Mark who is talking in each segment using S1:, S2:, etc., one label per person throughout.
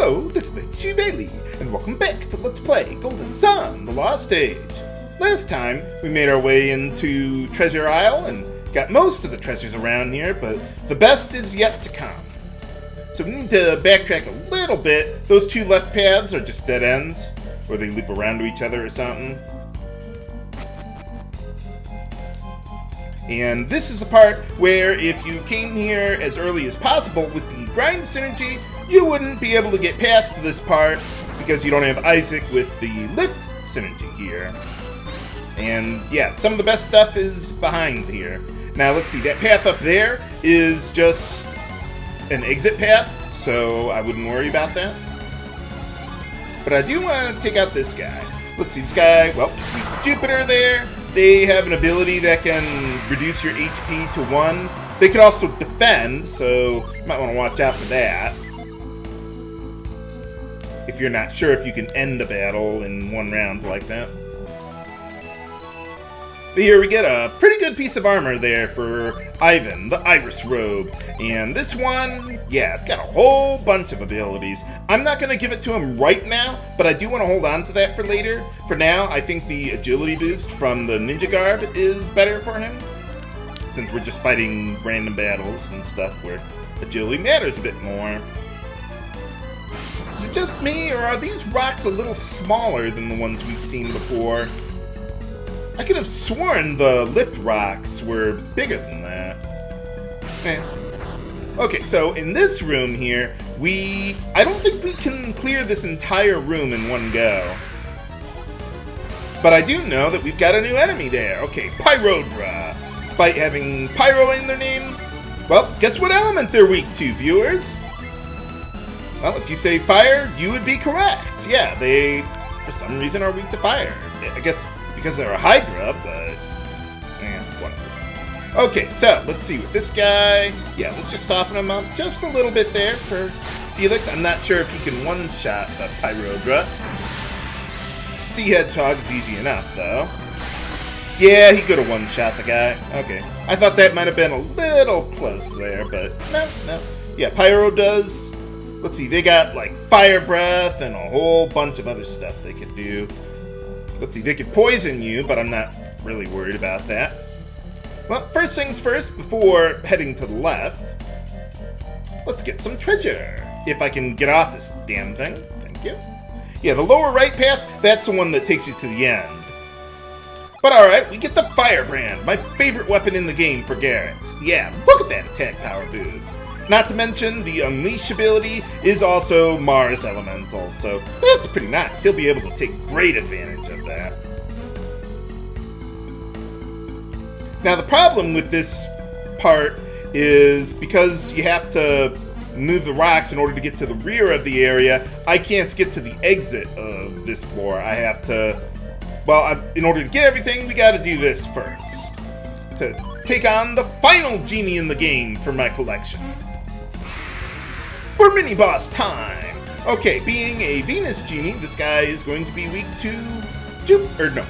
S1: Hello, this is the Gale, and welcome back to Let's Play Golden Sun, the Lost Age. Last time, we made our way into Treasure Isle and got most of the treasures around here, but the best is yet to come. So we need to backtrack a little bit. Those two left paths are just dead ends, or they loop around to each other or something. And this is the part where if you came here as early as possible with the grind synergy, you wouldn't be able to get past this part because you don't have Isaac with the lift synergy here. And yeah, some of the best stuff is behind here. Now let's see, that path up there is just an exit path, so I wouldn't worry about that. But I do want to take out this guy. Let's see, this guy, well, Jupiter there. They have an ability that can reduce your HP to 1. They could also defend, so you might want to watch out for that. If you're not sure if you can end a battle in one round like that. But here we get a pretty good piece of armor there for Ivan, the Iris Robe. And this one, yeah, it's got a whole bunch of abilities. I'm not going to give it to him right now, but I do want to hold on to that for later. For now, I think the agility boost from the ninja garb is better for him, since we're just fighting random battles and stuff where agility matters a bit more. Is it just me, or are these rocks a little smaller than the ones we've seen before? I could have sworn the lift rocks were bigger than that. Okay, so in this room here, I don't think we can clear this entire room in one go. But I do know that we've got a new enemy there. Okay, Pyrodra. Despite having Pyro in their name, well, guess what element they're weak to, viewers? Well, if you say fire, you would be correct. Yeah, they, for some reason, are weak to fire. I guess because they're a Hydra, but whatever. Okay, so let's see with this guy. Yeah, let's just soften him up just a little bit there for Felix. I'm not sure if he can one-shot the Pyrodra. Sea Hedgehog is easy enough, though. Yeah, he could have one-shot the guy. Okay, I thought that might have been a little close there, but no. Yeah, Pyro does. Let's see, they got like Fire Breath and a whole bunch of other stuff they could do. Let's see, they could poison you, but I'm not really worried about that. Well, first things first, before heading to the left, let's get some treasure. If I can get off this damn thing. Thank you. Yeah, the lower right path, that's the one that takes you to the end. But alright, we get the Firebrand, my favorite weapon in the game for Garet. Yeah, look at that attack power boost. Not to mention, the Unleash ability is also Mars Elemental, so that's pretty nice. He'll be able to take great advantage of that. Now, the problem with this part is because you have to move the rocks in order to get to the rear of the area, I can't get to the exit of this floor. I have to, well, in order to get everything, we gotta do this first. To take on the final Djinni in the game for my collection. For mini-boss time! Okay, being a Venus Djinni, this guy is going to be weak to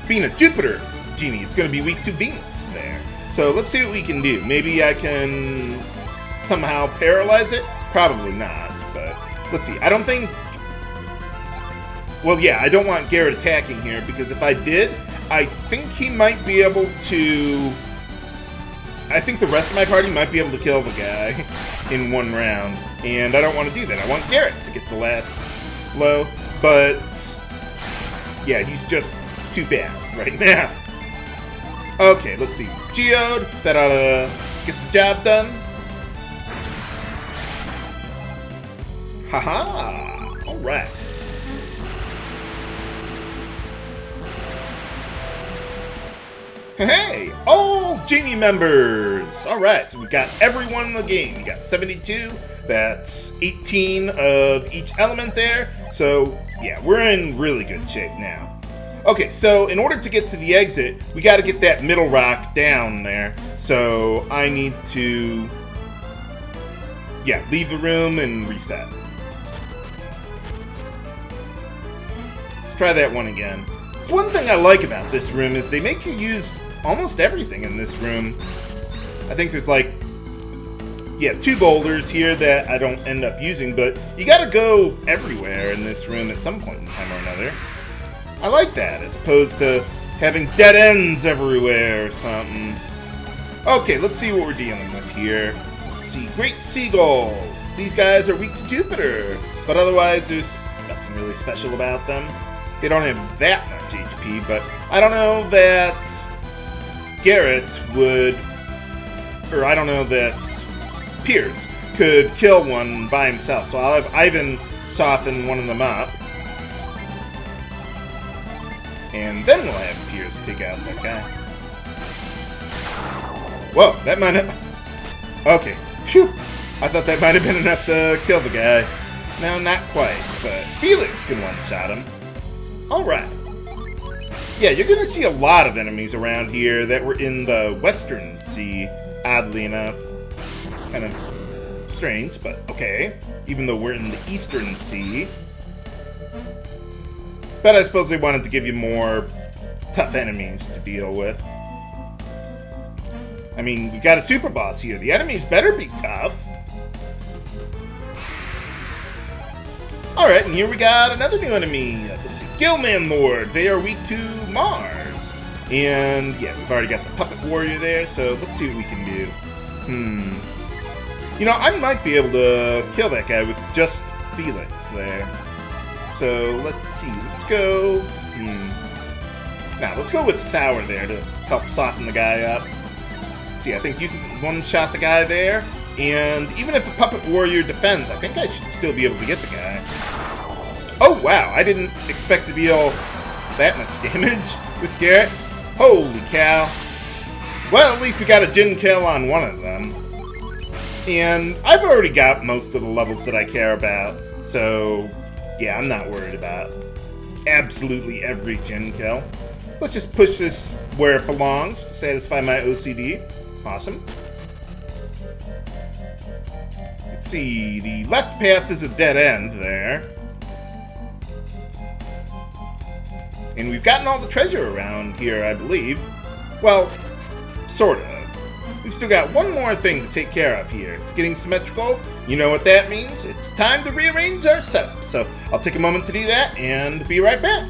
S1: being a Jupiter Djinni, it's going to be weak to Venus there. So let's see what we can do. Maybe I can somehow paralyze it? Probably not, but let's see. I don't think... Well, yeah, I don't want Garet attacking here, because if I did, I think he might be able to... I think the rest of my party might be able to kill the guy in one round. And I don't want to do that. I want Garet to get the last blow. But, yeah, he's just too fast right now. Okay, let's see. Geode, that ought to get the job done. Haha! Alright. Hey! All Djinni members! Alright, so we got everyone in the game. We got 72. That's 18 of each element there. So, yeah, we're in really good shape now. Okay, so in order to get to the exit, we got to get that middle rock down there. So I need to, yeah, leave the room and reset. Let's try that one again. One thing I like about this room is they make you use almost everything in this room. I think there's like yeah, 2 boulders here that I don't end up using, but you gotta go everywhere in this room at some point in time or another. I like that, as opposed to having dead ends everywhere or something. Okay, let's see what we're dealing with here. Let's see, great seagulls. These guys are weak to Jupiter, but otherwise there's nothing really special about them. They don't have that much HP, but I don't know that Garet would, or I don't know that Piers could kill one by himself, so I'll have Ivan soften one of them up. And then we'll have Piers take out that guy. Whoa, that might have... Okay, phew. I thought that might have been enough to kill the guy. No, not quite, but Felix can one-shot him. Alright. Yeah, you're gonna see a lot of enemies around here that were in the Western Sea, oddly enough. Kind of strange, but okay. Even though we're in the Eastern Sea. But I suppose they wanted to give you more tough enemies to deal with. I mean, we got a superboss here. The enemies better be tough. Alright, and here we got another new enemy. Let's see, Gillman Lord. They are weak to Mars. And, yeah, we've already got the Puppet Warrior there, so let's see what we can do. You know, I might be able to kill that guy with just Felix there. So, let's see. Let's go... Now, let's go with Sour there to help soften the guy up. See, I think you can one-shot the guy there. And even if the Puppet Warrior defends, I think I should still be able to get the guy. Oh, wow. I didn't expect to deal that much damage with Garet. Holy cow. Well, at least we got a Djinn kill on one of them. And I've already got most of the levels that I care about. So, yeah, I'm not worried about absolutely every Djinn kill. Let's just push this where it belongs to satisfy my OCD. Awesome. Let's see, the left path is a dead end there. And we've gotten all the treasure around here, I believe. Well, sort of. We've still got one more thing to take care of here. It's getting symmetrical. You know what that means. It's time to rearrange our setup. So I'll take a moment to do that and be right back.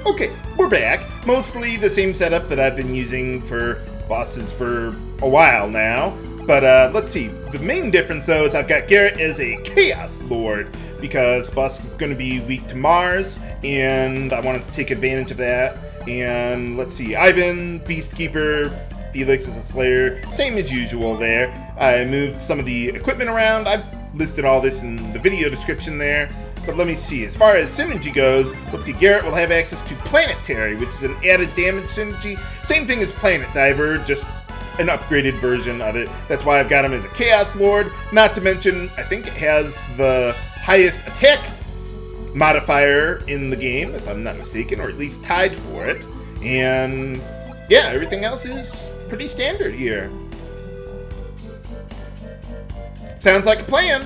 S1: Okay, we're back. Mostly the same setup that I've been using for bosses for a while now. But let's see. The main difference, though, is I've got Garet as a Chaos Lord, because boss is going to be weak to Mars, and I wanted to take advantage of that. And let's see. Ivan, Beastkeeper, Felix is a Slayer. Same as usual there. I moved some of the equipment around. I've listed all this in the video description there. But let me see, as far as synergy goes, let's see, Garet will have access to Planetary, which is an added damage synergy. Same thing as Planet Diver, just an upgraded version of it. That's why I've got him as a Chaos Lord. Not to mention, I think it has the highest attack modifier in the game, if I'm not mistaken, or at least tied for it. And yeah, everything else is pretty standard here. Sounds like a plan.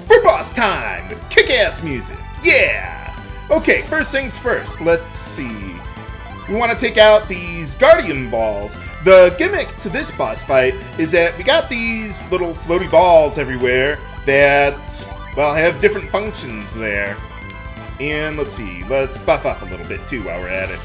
S1: For boss time with kick-ass music. Yeah! Okay, first things first. Let's see. We want to take out these Guardian Balls. The gimmick to this boss fight is that we got these little floaty balls everywhere that, well, have different functions there. And let's see, let's buff up a little bit too while we're at it.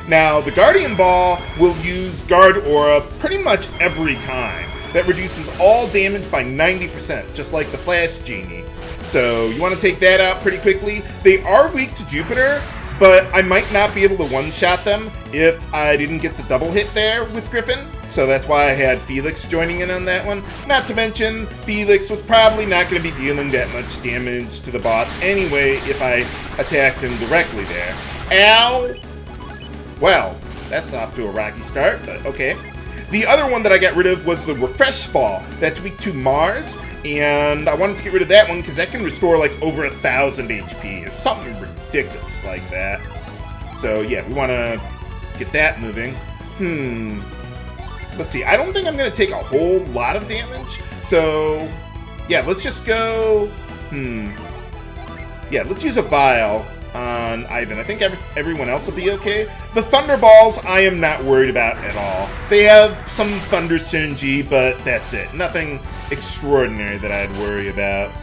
S1: Now, the Guardian Ball will use Guard Aura pretty much every time. That reduces all damage by 90%, just like the Flash Djinni. So you want to take that out pretty quickly. They are weak to Jupiter, but I might not be able to one-shot them if I didn't get the double hit there with Griffin. So that's why I had Felix joining in on that one. Not to mention, Felix was probably not going to be dealing that much damage to the boss anyway if I attacked him directly there. Ow! Well, that's off to a rocky start, but okay. The other one that I got rid of was the Refresh Ball. That's weak to Mars, and I wanted to get rid of that one because that can restore like over 1,000 HP or something ridiculous like that. So yeah, we want to get that moving. Let's see, I don't think I'm going to take a whole lot of damage, so yeah, let's just go, yeah, let's use a Vial on Ivan. I think everyone else will be okay. The Thunderballs, I am not worried about at all. They have some Thunder synergy, but that's it. Nothing extraordinary that I'd worry about.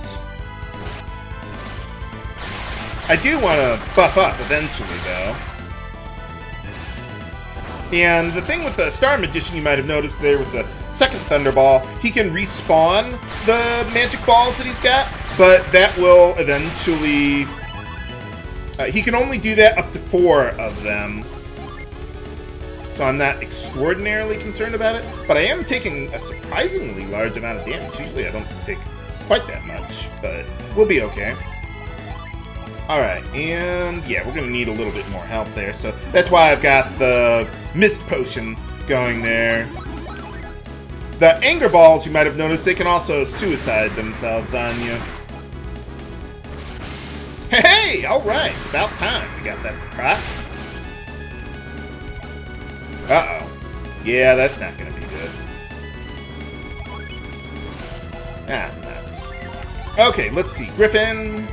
S1: I do want to buff up eventually, though. And the thing with the Star Magician, you might have noticed there with the second Thunderball, he can respawn the magic balls that he's got, but that will eventually... he can only do that up to 4 of them. So I'm not extraordinarily concerned about it, but I am taking a surprisingly large amount of damage. Usually I don't take quite that much, but we'll be okay. Alright, and yeah, we're going to need a little bit more help there, so that's why I've got the Mist Potion going there. The Anger Balls, you might have noticed, they can also suicide themselves on you. Hey, alright, it's about time we got that to proc. Uh-oh. Yeah, that's not going to be good. Ah, nuts. Okay, let's see. Griffin...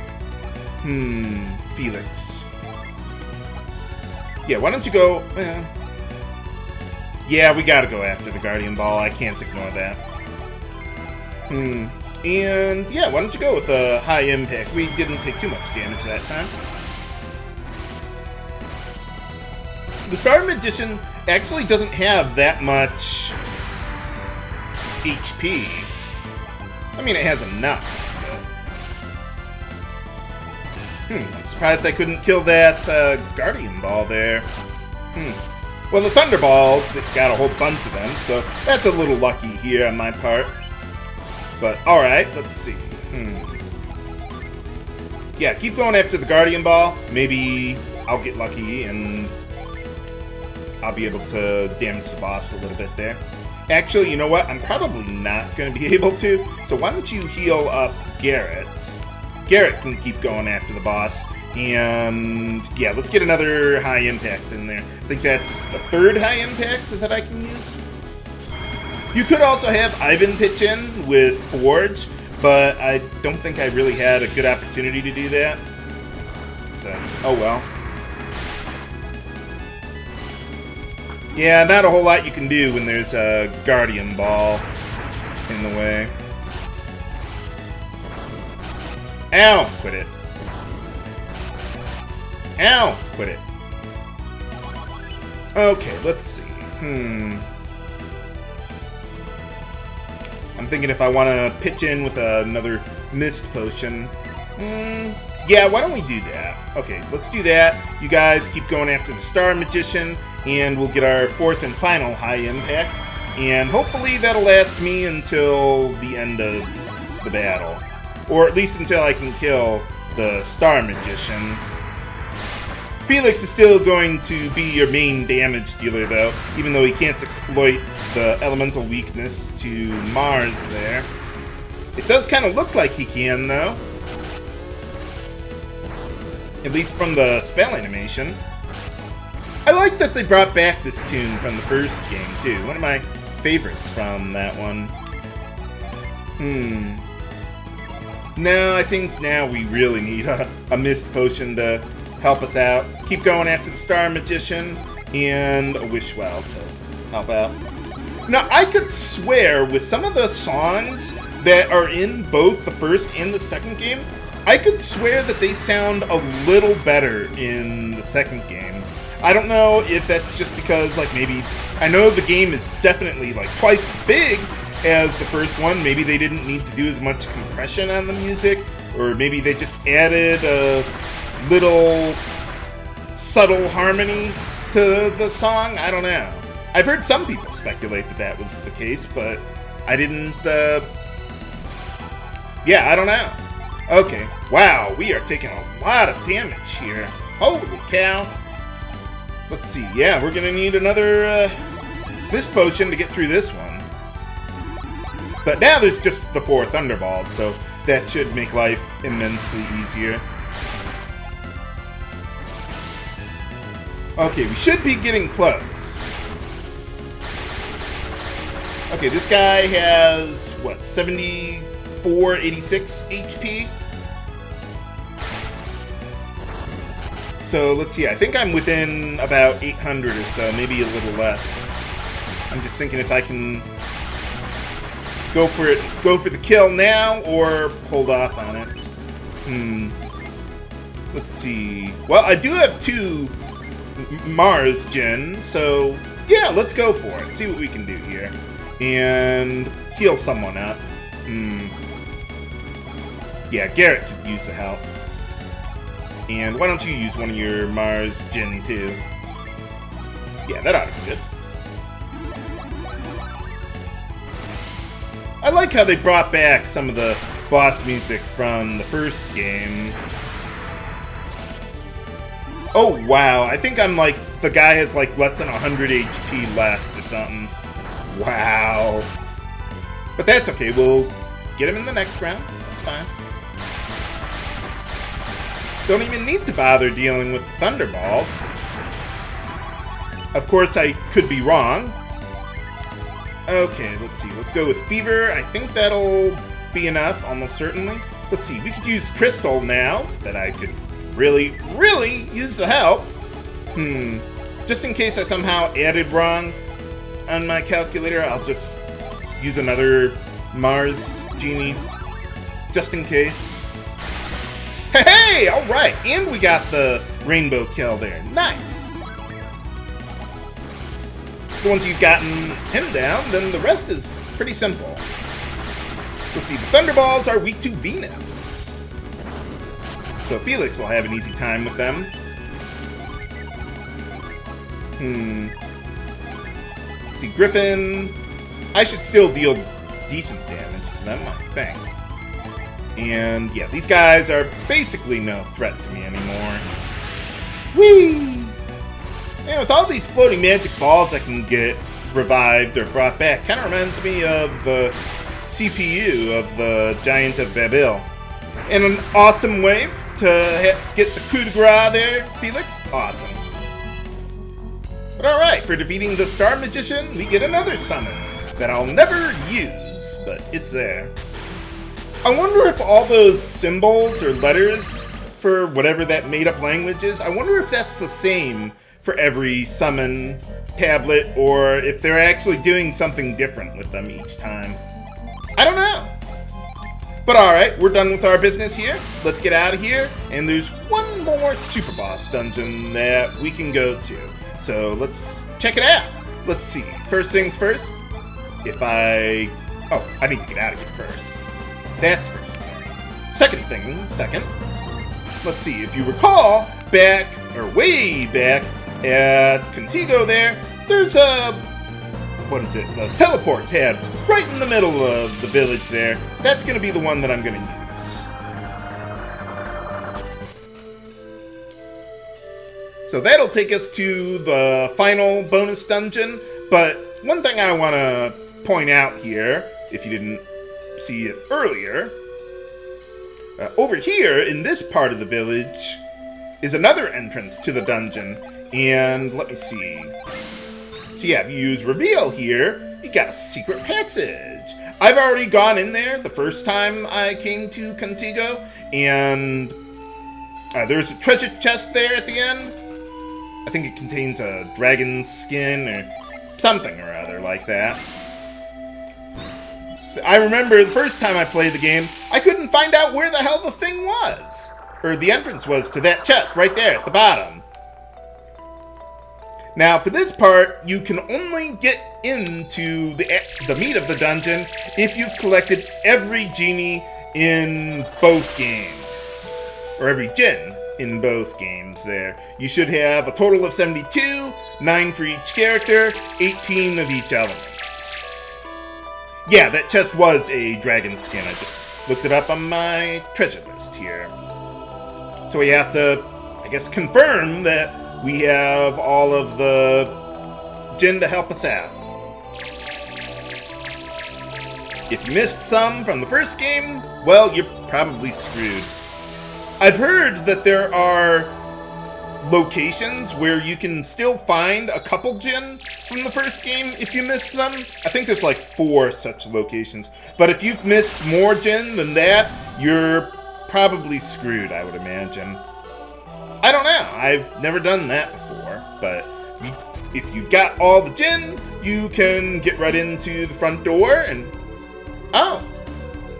S1: Felix. Yeah, why don't you go... yeah, we gotta go after the Guardian Ball. I can't ignore that. And, yeah, why don't you go with a high impact? We didn't take too much damage that time. The Star Magician actually doesn't have that much HP. I mean, it has enough. I'm surprised I couldn't kill that Guardian Ball there. Well, the Thunderballs, it's got a whole bunch of them, so that's a little lucky here on my part. But, alright, let's see. Yeah, keep going after the Guardian Ball. Maybe I'll get lucky and I'll be able to damage the boss a little bit there. Actually, you know what? I'm probably not going to be able to, so why don't you heal up Garet? Garet can keep going after the boss, and yeah, let's get another high impact in there. I think that's the 3rd high impact that I can use. You could also have Ivan pitch in with Forge, but I don't think I really had a good opportunity to do that. So, oh well. Yeah, not a whole lot you can do when there's a Guardian Ball in the way. Ow! Quit it. Ow! Quit it. Okay, let's see. I'm thinking if I want to pitch in with another Mist Potion. Yeah, why don't we do that? Okay, let's do that. You guys keep going after the Star Magician, and we'll get our 4th and final high impact. And hopefully that'll last me until the end of the battle. Or at least until I can kill the Star Magician. Felix is still going to be your main damage dealer, though, even though he can't exploit the elemental weakness to Mars there. It does kind of look like he can, though. At least from the spell animation. I like that they brought back this tune from the first game, too. One of my favorites from that one. No, I think now we really need a Mist Potion to help us out. Keep going after the Star Magician, and a Wish Well to help out. Now, I could swear with some of the songs that are in both the first and the second game, I could swear that they sound a little better in the second game. I don't know if that's just because, like, maybe... I know the game is definitely, like, twice as big as the first one. Maybe they didn't need to do as much compression on the music, or maybe they just added a little subtle harmony to the song. I don't know. I've heard some people speculate that that was the case, but I didn't, yeah, I don't know. Okay, wow, we are taking a lot of damage here. Holy cow. Let's see, yeah, we're gonna need another, Mist Potion to get through this one. But now there's just the 4 Thunderballs, so that should make life immensely easier. Okay, we should be getting close. Okay, this guy has, what, 74, 86 HP? So let's see, I think I'm within about 800 or so, maybe a little less. I'm just thinking if I can go for the kill now, or hold off on it. Let's see. Well, I do have 2 Mars Djinn, so yeah, let's go for it. See what we can do here. And heal someone up. Yeah, Garet could use the help. And why don't you use one of your Mars Djinn too? Yeah, that ought to be good. I like how they brought back some of the boss music from the first game. Oh wow, I think I'm like, the guy has like less than 100 HP left or something. Wow. But that's okay, we'll get him in the next round. It's fine. Don't even need to bother dealing with the Thunderballs. Of course, I could be wrong. Okay, let's see. Let's go with Fever. I think that'll be enough, almost certainly. Let's see. We could use Crystal now, that I could really, really use the help. Just in case I somehow added wrong on my calculator, I'll just use another Mars Djinni, just in case. Hey, all right, and we got the rainbow kill there. Nice. Once you've gotten him down, then the rest is pretty simple. Let's see, the Thunderballs are weak to Venus, so Felix will have an easy time with them. Let's see, Griffin. I should still deal decent damage to them, I think. And yeah, these guys are basically no threat to me anymore. Whee! And with all these floating magic balls I can get revived or brought back, kind of reminds me of the CPU of the Giant of Babel. And an awesome wave to get the coup de grace there, Felix. Awesome. But alright, for defeating the Star Magician, we get another summon that I'll never use, but it's there. I wonder if all those symbols or letters for whatever that made-up language is, I wonder if that's the same for every summon tablet, or if they're actually doing something different with them each time. I don't know. But alright, we're done with our business here. Let's get out of here, and there's one more super boss dungeon that we can go to. So let's check it out. Let's see. First things first, I need to get out of here first. That's first thing. Second. Let's see, if you recall, way back at Contigo there's a teleport pad right in the middle of the village there. That's going to be the one that I'm going to use. So that'll take us to the final bonus dungeon, but one thing I want to point out here, if you didn't see it earlier, over here in this part of the village is another entrance to the dungeon, and let me see. So yeah, if you use reveal here, you got a secret passage. I've already gone in there the first time I came to Contigo, and there's a treasure chest there at the end. I think it contains a dragon skin or something or other like that. So I remember the first time I played the game, I couldn't find out where the hell the thing was. Or the entrance was to that chest right there at the bottom. Now, for this part, you can only get into the meat of the dungeon if you've collected every Djinni in both games. Or every Djinn in both games there. You should have a total of 72, 9 for each character, 18 of each element. Yeah, that chest was a dragon skin. I just looked it up on my treasure list here. So we have to, I guess, confirm that we have all of the Djinn to help us out. If you missed some from the first game, well, you're probably screwed. I've heard that there are locations where you can still find a couple Djinn from the first game if you missed them. I think there's like 4 such locations. But if you've missed more Djinn than that, you're probably screwed, I would imagine. I don't know. I've never done that before, but if you've got all the Djinn, you can get right into the front door and... Oh!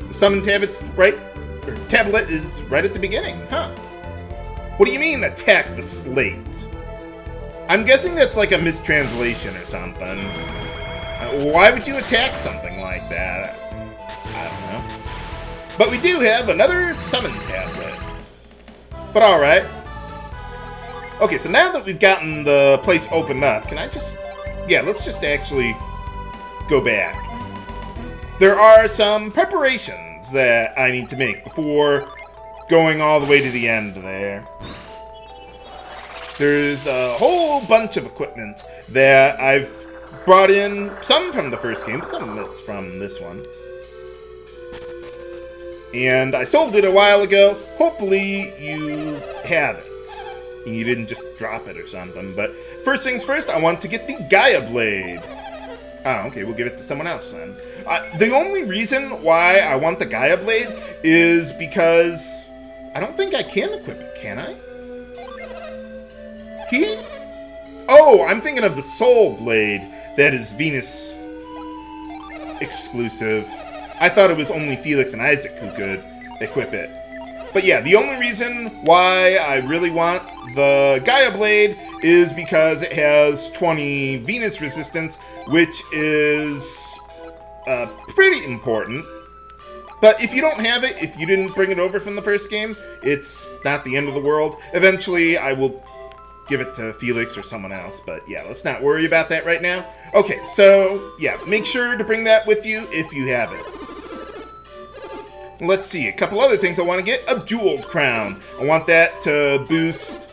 S1: The summon tablet is right at the beginning, huh? What do you mean, attack the slate? I'm guessing that's like a mistranslation or something. Why would you attack something like that? I don't know. But we do have another summon tablet. But alright. Okay, so now that we've gotten the place opened up, can I just... Yeah, let's just actually go back. There are some preparations that I need to make before going all the way to the end there. There's a whole bunch of equipment that I've brought in, some from the first game, some of it's from this one. And I sold it a while ago. Hopefully you have it. And you didn't just drop it or something. But first things first, I want to get the Gaia Blade. Oh, okay, we'll give it to someone else then. The only reason why I want the Gaia Blade is because I don't think I can equip it, can I? Oh, I'm thinking of the Soul Blade that is Venus exclusive. I thought it was only Felix and Isaac who could equip it. But yeah, the only reason why I really want the Gaia Blade is because it has 20 Venus resistance, which is pretty important. But if you don't have it, if you didn't bring it over from the first game, it's not the end of the world. Eventually, I will give it to Felix or someone else, but yeah, let's not worry about that right now. Okay, so yeah, make sure to bring that with you if you have it. Let's see, a couple other things I want to get. A Jeweled Crown. I want that to boost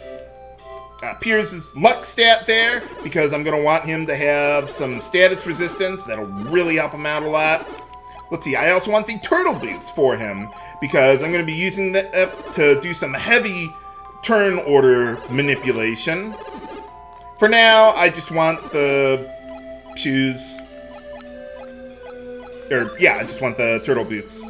S1: Piers' luck stat there, because I'm going to want him to have some status resistance. That'll really help him out a lot. Let's see, I also want the turtle boots for him, because I'm going to be using that to do some heavy turn order manipulation. For now, I just want the shoes. I just want the turtle boots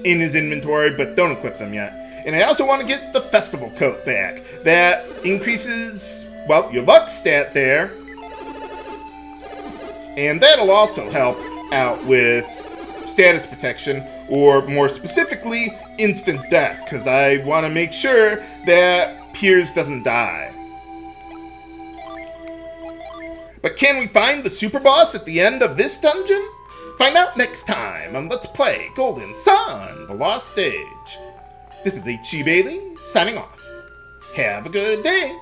S1: in his inventory, but don't equip them yet. And I also want to get the festival coat back. That increases, well, your luck stat there. And that'll also help out with status protection, or more specifically, instant death, because I want to make sure that Piers doesn't die. But can we find the superboss at the end of this dungeon? Find out next time on Let's Play Golden Sun, The Lost Stage. This is H.C. Bailey, signing off. Have a good day.